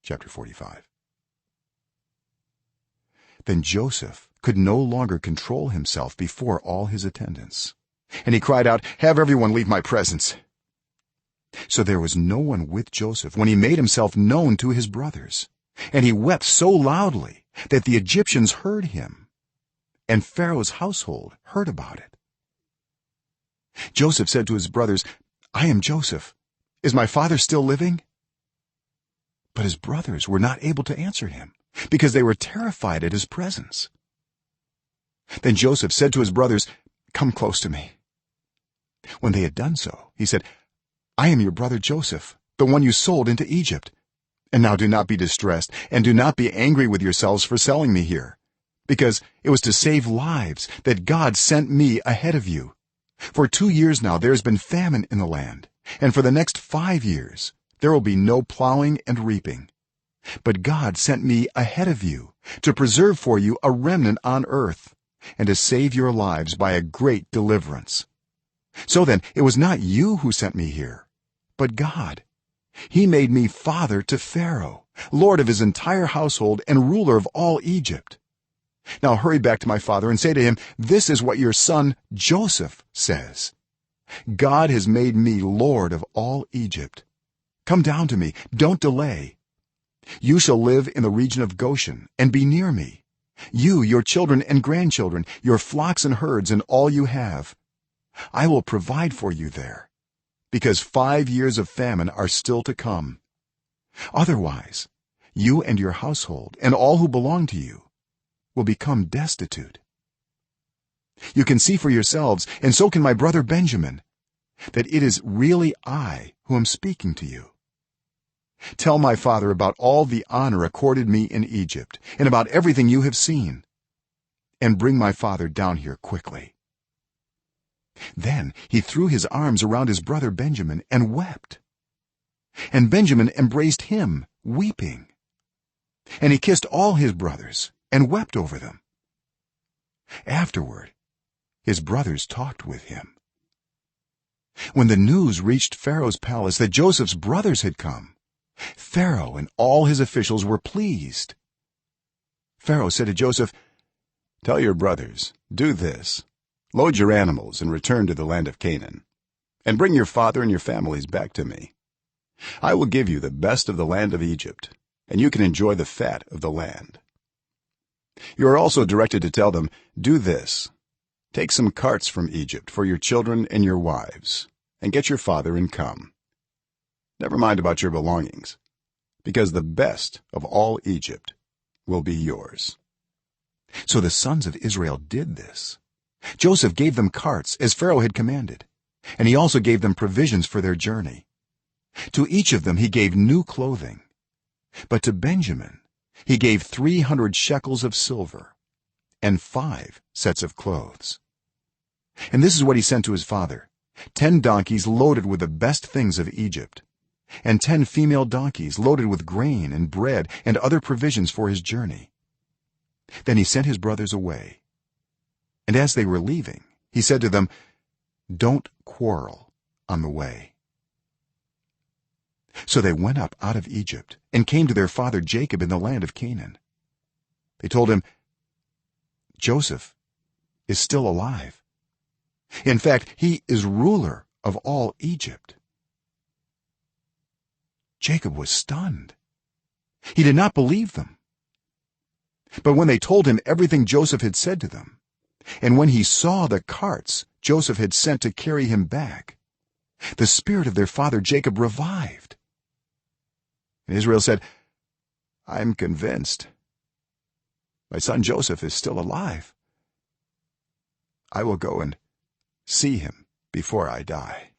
chapter 45. Then Joseph could no longer control himself before all his attendants, and he cried out, "Have everyone leave my presence." So there was no one with Joseph when he made himself known to his brothers, and he wept so loudly that the Egyptians heard him, and Pharaoh's household heard about it. Joseph said to his brothers, "I am Joseph. Is my father still living?" But his brothers were not able to answer him, because they were terrified at his presence. Then Joseph said to his brothers, "Come close to me." When they had done so, he said, "I am your brother Joseph, the one you sold into Egypt. And now do not be distressed, and do not be angry with yourselves for selling me here, because it was to save lives that God sent me ahead of you. For 2 years now there has been famine in the land, and for the next 5 years there will be no plowing and reaping. But God sent me ahead of you to preserve for you a remnant on earth, and to save your lives by a great deliverance. So then it was not you who sent me here, but God. He made me father to Pharaoh, lord of his entire household and ruler of all Egypt. Now hurry back to my father and say to him, 'This is what your son Joseph says: God has made me lord of all Egypt. Come down to me, don't delay. You shall live in the region of Goshen and be near me, you, your children and grandchildren, your flocks and herds, and all you have. I will provide for you there, because 5 years of famine are still to come. Otherwise you and your household and all who belong to you will become destitute. You can see for yourselves, and so can my brother Benjamin, that it is really I who am speaking to you. Tell my father about all the honor accorded me in Egypt, and about everything you have seen, and bring my father down here quickly." Then he threw his arms around his brother Benjamin and wept, and Benjamin embraced him, weeping. And he kissed all his brothers and wept over them. Afterward his brothers talked with him. When the news reached Pharaoh's palace that Joseph's brothers had come, Pharaoh and all his officials were pleased. Pharaoh said to Joseph, "Tell your brothers, do this: load your animals and return to the land of Canaan, and bring your father and your families back to me. I will give you the best of the land of Egypt, and you can enjoy the fat of the land." You are also directed to tell them, "Do this: take some carts from Egypt for your children and your wives, and get your father and come. Never mind about your belongings, because the best of all Egypt will be yours." So the sons of Israel did this. Joseph gave them carts as Pharaoh had commanded, and he also gave them provisions for their journey. To each of them he gave new clothing, but to Benjamin he gave 300 shekels of silver and 5 sets of clothes. And this is what he sent to his father: 10 donkeys loaded with the best things of Egypt, and 10 female donkeys loaded with grain and bread and other provisions for his journey. Then he sent his brothers away, and as they were leaving he said to them, "Don't quarrel on the way." So they went up out of Egypt and came to their father Jacob in the land of Canaan. They told him, "Joseph is still alive. In fact, he is ruler of all Egypt." Jacob was stunned. He did not believe them. But when they told him everything Joseph had said to them, and when he saw the carts Joseph had sent to carry him back, the spirit of their father Jacob revived. And Israel said, "I am convinced. My son Joseph is still alive. I will go and see him before I die."